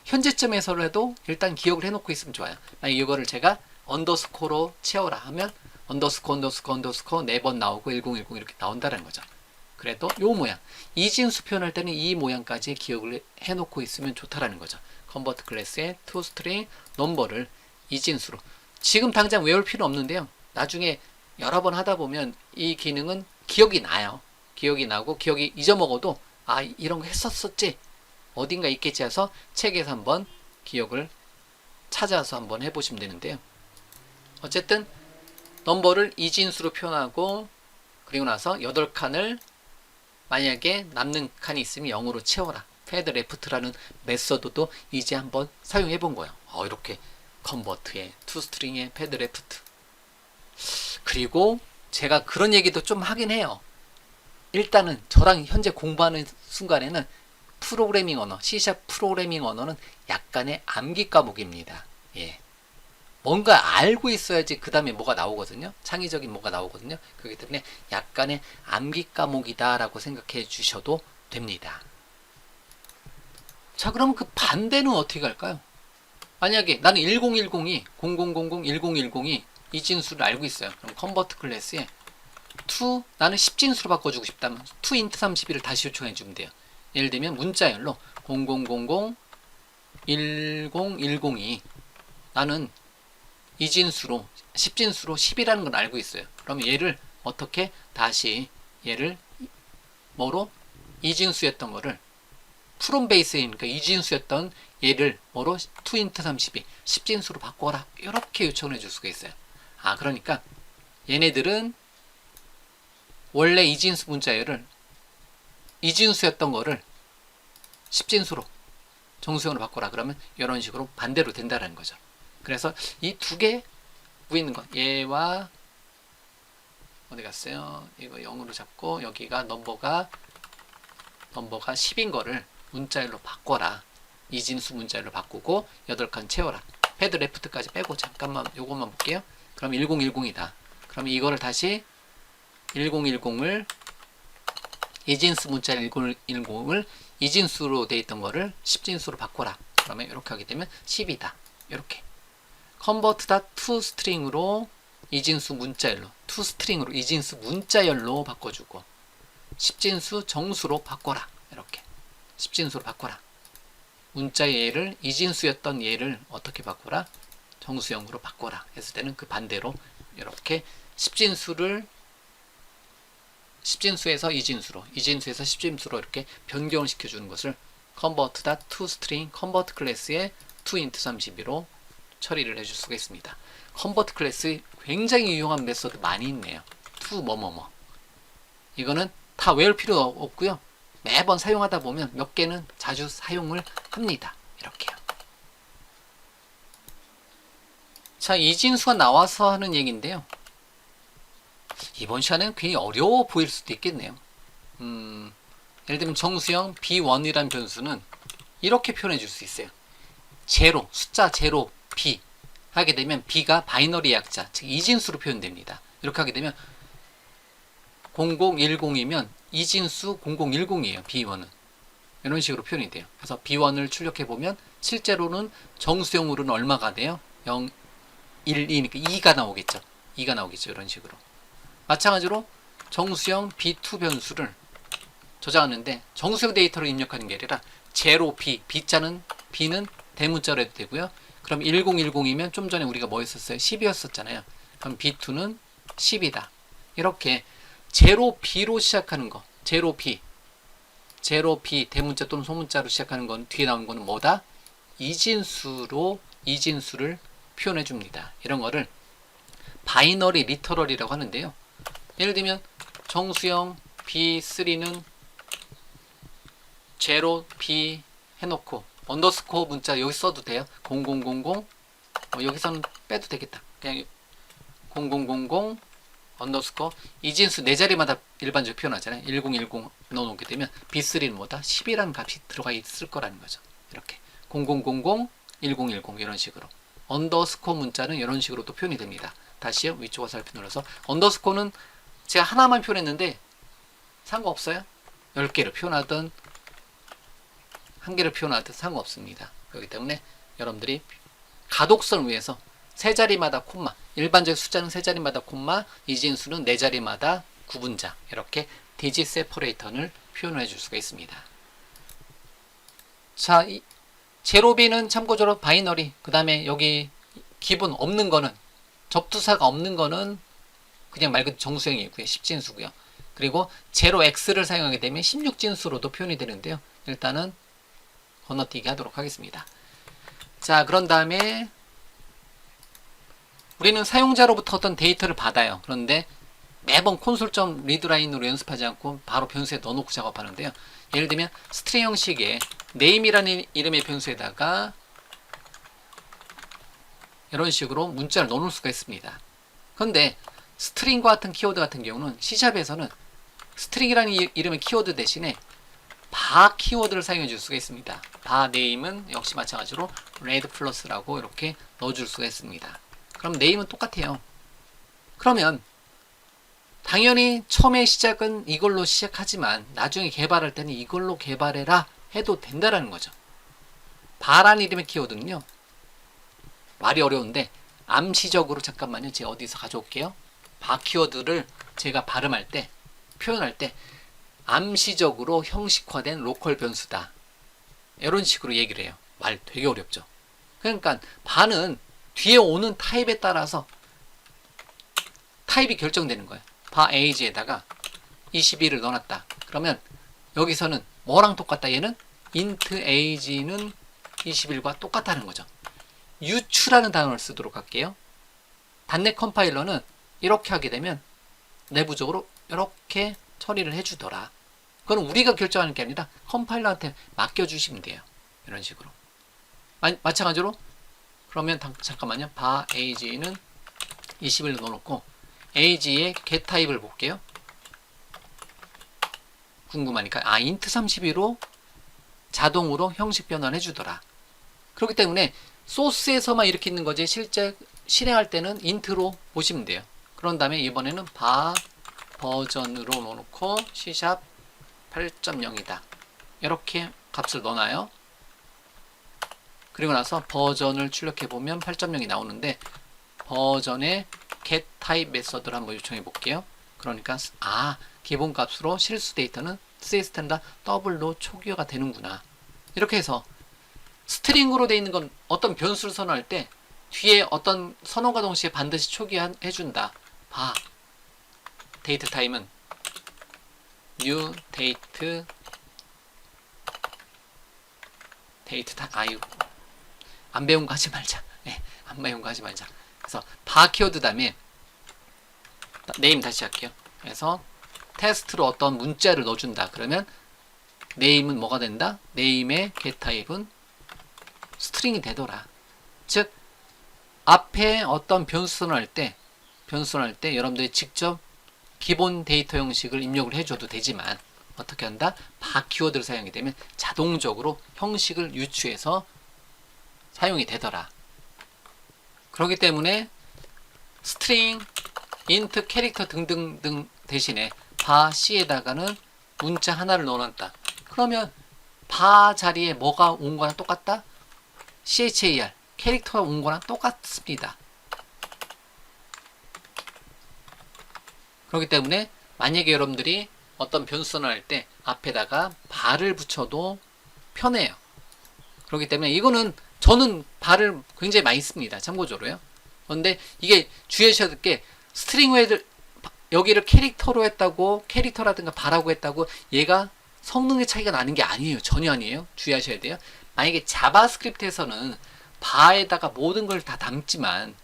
현재점에서라도 일단 기억을 해놓고 있으면 좋아요. 만약 이거를 제가 언더스코로 채워라 하면 언더스코 4번 나오고 1010 이렇게 나온다는 거죠. 그래도 요 모양 이진수 표현할 때는 이 모양까지 기억을 해놓고 있으면 좋다라는 거죠. 컨버트 클래스의 toString 넘버를 이진수로 지금 당장 외울 필요 없는데요. 나중에 여러 번 하다 보면 이 기능은 기억이 나요. 기억이 나고 기억이 잊어먹어도 이런 거 했었었지 어딘가 있겠지 해서 책에서 한번 기억을 찾아서 한번 해보시면 되는데요. 어쨌든 넘버를 이진수로 표현하고 그리고 나서 8칸을 만약에 남는 칸이 있으면 0으로 채워라. 패드 레프트라는 메서드도 이제 한번 사용해 본 거예요. 이렇게 컨버트에 toString에 패드 레프트 그리고 제가 그런 얘기도 좀 하긴 해요. 일단은 저랑 현재 공부하는 순간에는 프로그래밍 언어, C# 프로그래밍 언어는 약간의 암기 과목입니다. 예. 뭔가 알고 있어야지 그 다음에 뭐가 나오거든요. 창의적인 뭐가 나오거든요. 그렇기 때문에 약간의 암기 과목이다라고 생각해 주셔도 됩니다. 자, 그럼 그 반대는 어떻게 갈까요? 만약에 나는 1010이 0000 1010이 이 진수를 알고 있어요. 그럼 컨버트 클래스에 to 나는 10진수로 바꿔주고 싶다면 to int 32를 다시 요청해 주면 돼요. 예를 들면 문자열로 0000 1010이 나는 이 진수로 10진수로 10이라는 걸 알고 있어요. 그러면 얘를 어떻게 다시 얘를 뭐로 이진수였던 거를 프롬 베이스이니까 이진수였던 얘를 뭐로 to int 32 10진수로 바꿔라 이렇게 요청을 해줄 수가 있어요. 아, 그러니까 얘네들은 원래 이진수 문자열을 이진수였던 거를 10진수로 정수형으로 바꿔라 그러면 이런 식으로 반대로 된다는 거죠. 그래서 이 두 개 위에 있는 거 얘와 어디 갔어요? 이거 0으로 잡고 여기가 넘버가 10인 거를 문자열로 바꿔라. 이진수 문자열로 바꾸고 8칸 채워라. 패드 레프트까지 빼고 잠깐만 요것만 볼게요. 그럼 1010이다. 그럼 이거를 다시 1010을 이진수 문자 1010을 이진수로 돼 있던 거를 10진수로 바꿔라. 그러면 이렇게 하게 되면 10이다. 이렇게 컨버트다 to 스트링으로 이진수 문자열로 to 스트링으로 이진수 문자열로 바꿔주고 10진수 정수로 바꿔라. 이렇게 10진수로 바꿔라. 문자의 얘를 이진수였던 얘를 어떻게 바꿔라? 정수형으로 바꿔라 했을 때는 그 반대로 이렇게 10진수에서 이진수로 10진수로 이렇게 변경을 시켜주는 것을 convert다 to string convert 클래스의 to int 32로 처리를 해줄 수가 있습니다. 컨버트 클래스 굉장히 유용한 메소드 많이 있네요. to 뭐뭐뭐 이거는 다 외울 필요 없고요. 매번 사용하다 보면 몇 개는 자주 사용을 합니다. 이렇게요. 자, 이진수가 나와서 하는 얘기인데요. 이번 시간에는 괜히 어려워 보일 수도 있겠네요. 예를 들면 정수형 b1이라는 변수는 이렇게 표현해 줄 수 있어요. 제로, 숫자 제로, b 하게 되면 b가 바이너리 약자, 즉 이진수로 표현됩니다. 이렇게 하게 되면 0010이면 이진수 0010이에요. b1은. 이런 식으로 표현이 돼요. 그래서 b1을 출력해 보면 실제로는 정수형으로는 얼마가 돼요? 0, 1, 2니까 2가 나오겠죠. 2가 나오겠죠. 이런 식으로. 마찬가지로 정수형 b2 변수를 저장하는데 정수형 데이터를 입력하는 게 아니라 제로 b, b자는 b는 대문자로 해도 되고요. 그럼 1010이면 좀 전에 우리가 뭐 했었어요? 10이었었잖아요. 그럼 b2는 10이다. 이렇게 제로 b로 시작하는 거, 제로 b 대문자 또는 소문자로 시작하는 건 뒤에 나오는 거는 뭐다? 이진수를 표현해 줍니다. 이런 거를 바이너리 리터럴이라고 하는데요. 예를 들면 정수형 b3는 제로 b 해놓고 언더스코어 문자 여기 써도 돼요. 0000 여기서는 빼도 되겠다. 그냥 0000 언더스코어 이진수 네 자리마다 일반적으로 표현하잖아요. 1010 넣어놓게 되면 b3는 뭐다? 10이라는 값이 들어가 있을 거라는 거죠. 이렇게 0000 1010 이런 식으로 언더스코어 문자는 이런 식으로 또 표현이 됩니다. 다시요. 위쪽 화살표 눌러서 언더스코어는 제가 하나만 표현했는데 상관없어요. 10개를 표현하든 1개를 표현하든 상관없습니다. 그렇기 때문에 여러분들이 가독성을 위해서 세 자리마다 콤마, 일반적 숫자는 세 자리마다 콤마, 이진수는 네 자리마다 구분자, 이렇게 디짓 세퍼레이터를 표현해 줄 수가 있습니다. 자, 제로비는 참고적으로 바이너리, 그 다음에 여기 기본 없는 거는, 접두사가 없는 거는 그냥 말 그대로 정수형이고요. 10진수고요. 그리고 제로 x를 사용하게 되면 16진수로도 표현이 되는데요. 일단은 건너뛰기 하도록 하겠습니다. 자, 그런 다음에 우리는 사용자로부터 어떤 데이터를 받아요. 그런데 매번 콘솔.점 리드라인으로 연습하지 않고 바로 변수에 넣어놓고 작업하는데요. 예를 들면 스트링 형식의 name이라는 이름의 변수에다가 이런 식으로 문자를 넣어놓을 수가 있습니다. 그런데 스트링과 같은 키워드 같은 경우는 C샵에서는 스트링이라는 이름의 키워드 대신에 바 키워드를 사용해 줄 수가 있습니다. 바 네임은 역시 마찬가지로 red 플러스라고 이렇게 넣어줄 수가 있습니다. 그럼 네임은 똑같아요. 그러면 당연히 처음에 시작은 이걸로 시작하지만 나중에 개발할 때는 이걸로 개발해라 해도 된다라는 거죠. 바라는 이름의 키워드는요. 말이 어려운데 암시적으로 잠깐만요. 제가 어디서 가져올게요. 바 키워드를 제가 발음할 때 표현할 때 암시적으로 형식화된 로컬 변수다. 이런 식으로 얘기를 해요. 말 되게 어렵죠. 그러니까 바는 뒤에 오는 타입에 따라서 타입이 결정되는 거예요. 바 age에다가 21을 넣어놨다. 그러면 여기서는 뭐랑 똑같다? 얘는 int age는 21과 똑같다는 거죠. 유추라는 단어를 쓰도록 할게요. 단넷 컴파일러는 이렇게 하게 되면 내부적으로 이렇게 처리를 해주더라. 그건 우리가 결정하는 게 아니라 컴파일러한테 맡겨주시면 돼요. 이런 식으로. 마찬가지로 그러면 잠깐만요. 바 age는 21로 넣어놓고 age의 get 타입을 볼게요. 궁금하니까 int 32로 자동으로 형식 변환을 해주더라. 그렇기 때문에 소스에서만 이렇게 있는 거지 실제 실행할 때는 int로 보시면 돼요. 그런 다음에 이번에는 바 버전으로 넣어놓고 C# 8.0이다. 이렇게 값을 넣어놔요. 그리고 나서 버전을 출력해보면 8.0이 나오는데 버전의 get type 메서드를 한번 요청해 볼게요. 그러니까 기본 값으로 실수 데이터는 시스템다 더블로 초기화가 되는구나. 이렇게 해서 스트링으로 되어 있는 건 어떤 변수를 선언할 때 뒤에 어떤 선언과 동시에 반드시 초기화해준다. 봐. 데이트 타임은 new date 안 배운 거 하지 말자. 네, 안 배운 거 하지 말자. 그래서 바 키워드 다음에 네임 다시 할게요. 그래서 테스트로 어떤 문자를 넣어준다. 그러면 네임은 뭐가 된다? 네임의 get 타입은 스트링이 되더라. 즉 앞에 어떤 변수 선언할 때 여러분들이 직접 기본 데이터 형식을 입력을 해줘도 되지만 어떻게 한다? 바 키워드를 사용이 되면 자동적으로 형식을 유추해서 사용이 되더라. 그렇기 때문에 스트링, int, 캐릭터 등등등 대신에 바 C에다가는 문자 하나를 넣어놨다. 그러면 바 자리에 뭐가 온 거랑 똑같다? char, 캐릭터가 온 거랑 똑같습니다. 그렇기 때문에 만약에 여러분들이 어떤 변수 선언할 때 앞에다가 바를 붙여도 편해요. 그렇기 때문에 이거는 저는 바를 굉장히 많이 씁니다. 참고적으로요. 그런데 이게 주의하셔야 될 게 스트링 외에들 여기를 캐릭터로 했다고 캐릭터라든가 바라고 했다고 얘가 성능의 차이가 나는 게 아니에요. 전혀 아니에요. 주의하셔야 돼요. 만약에 자바스크립트에서는 바에다가 모든 걸 다 담지만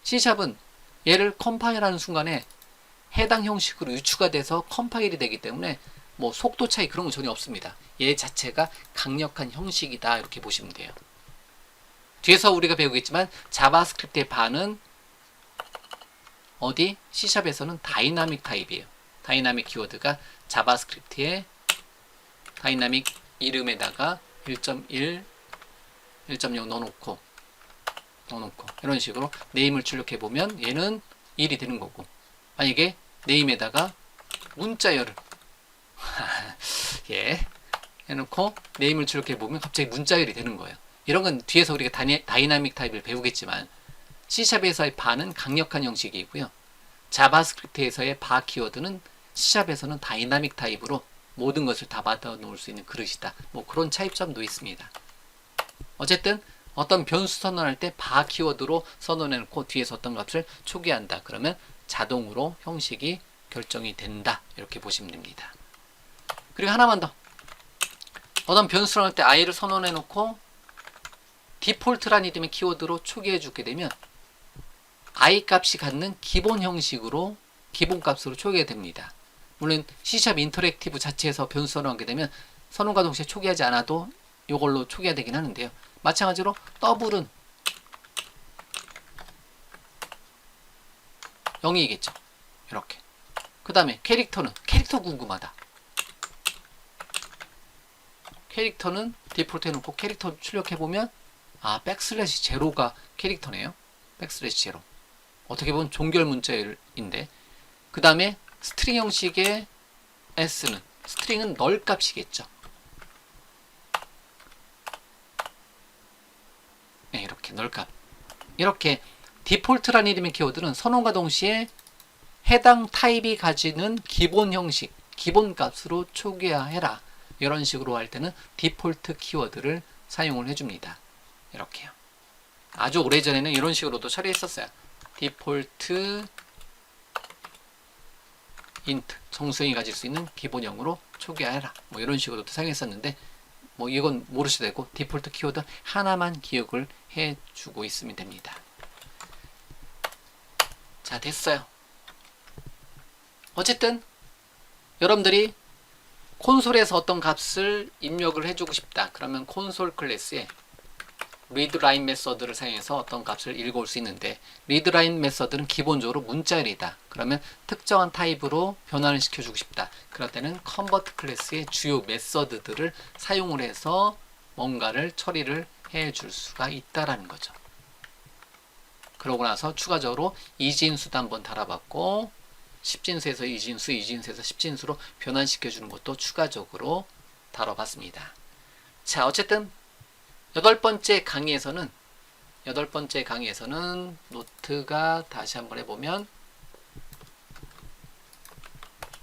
C샵은 얘를 컴파일하는 순간에 해당 형식으로 유추가 돼서 컴파일이 되기 때문에 뭐 속도 차이 그런 거 전혀 없습니다. 얘 자체가 강력한 형식이다 이렇게 보시면 돼요. 뒤에서 우리가 배우겠지만 자바스크립트의 바는 어디? C샵에서는 다이나믹 타입이에요. 다이나믹 키워드가 자바스크립트의 다이나믹 이름에다가 1.1, 1.0 넣어놓고 이런 식으로 네임을 출력해 보면 얘는 1이 되는 거고, 만약에 네임에다가 문자열을 예 해놓고 네임을 출력해 보면 갑자기 문자열이 되는 거예요. 이런 건 뒤에서 우리가 다이나믹 타입을 배우겠지만 C샵에서의 바는 강력한 형식이고요. 자바스크립트에서의 바 키워드는 C샵에서는 다이나믹 타입으로 모든 것을 다 받아 놓을 수 있는 그릇이다. 뭐 그런 차이점도 있습니다. 어쨌든 어떤 변수 선언할 때 바 키워드로 선언해 놓고 뒤에서 어떤 값을 초기화한다. 그러면 자동으로 형식이 결정이 된다. 이렇게 보시면 됩니다. 그리고 하나만 더. 어떤 변수 선언할 때 i를 선언해 놓고 디폴트란 이름의 키워드로 초기화해 주게 되면 i 값이 갖는 기본 형식으로 기본 값으로 초기화 됩니다. 물론 C# 인터랙티브 자체에서 변수 선언하게 되면 선언과 동시에 초기화하지 않아도 이걸로 초기화되긴 하는데요. 마찬가지로 더블은 0이겠죠. 이렇게. 그 다음에 캐릭터는 캐릭터 궁금하다. 캐릭터는 디폴트 해놓고 캐릭터 출력해보면 백슬래시 제로가 캐릭터네요. 백슬래시 제로. 어떻게 보면 종결 문자인데 그 다음에 스트링 형식의 s는 스트링은 널 값이겠죠. 네, 이렇게 널 값. 이렇게 디폴트라는 이름의 키워드는 선언과 동시에 해당 타입이 가지는 기본 형식, 기본 값으로 초기화해라. 이런 식으로 할 때는 디폴트 키워드를 사용을 해줍니다. 이렇게요. 아주 오래전에는 이런 식으로도 처리했었어요. 디폴트 인트 정수형이 가질 수 있는 기본형으로 초기화해라. 뭐 이런 식으로도 사용했었는데 뭐 이건 모르셔도 되고 디폴트 키워드 하나만 기억을 해주고 있으면 됩니다. 자, 됐어요. 어쨌든 여러분들이 콘솔에서 어떤 값을 입력을 해주고 싶다. 그러면 콘솔 클래스에 readLine 메서드를 사용해서 어떤 값을 읽어올 수 있는데 readLine 메서드는 기본적으로 문자열이다. 그러면 특정한 타입으로 변환을 시켜주고 싶다. 그럴 때는 convert 클래스의 주요 메서드들을 사용을 해서 뭔가를 처리를 해줄 수가 있다라는 거죠. 그러고 나서 추가적으로 이진수도 한번 달아봤고 10진수에서 이진수, 이진수에서 10진수로 변환시켜주는 것도 추가적으로 다뤄봤습니다. 자, 어쨌든 여덟 번째 강의에서는 노트가 다시 한번 해보면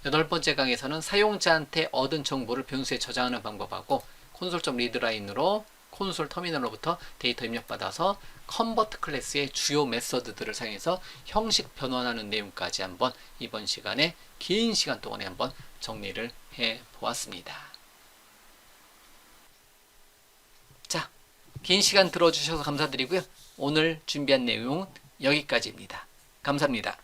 여덟 번째 강의에서는 사용자한테 얻은 정보를 변수에 저장하는 방법하고 콘솔.리드라인으로 콘솔 터미널로부터 데이터 입력받아서 컨버트 클래스의 주요 메서드들을 사용해서 형식 변환하는 내용까지 한번 이번 시간에 긴 시간 동안에 한번 정리를 해 보았습니다. 자, 긴 시간 들어주셔서 감사드리고요. 오늘 준비한 내용은 여기까지입니다. 감사합니다.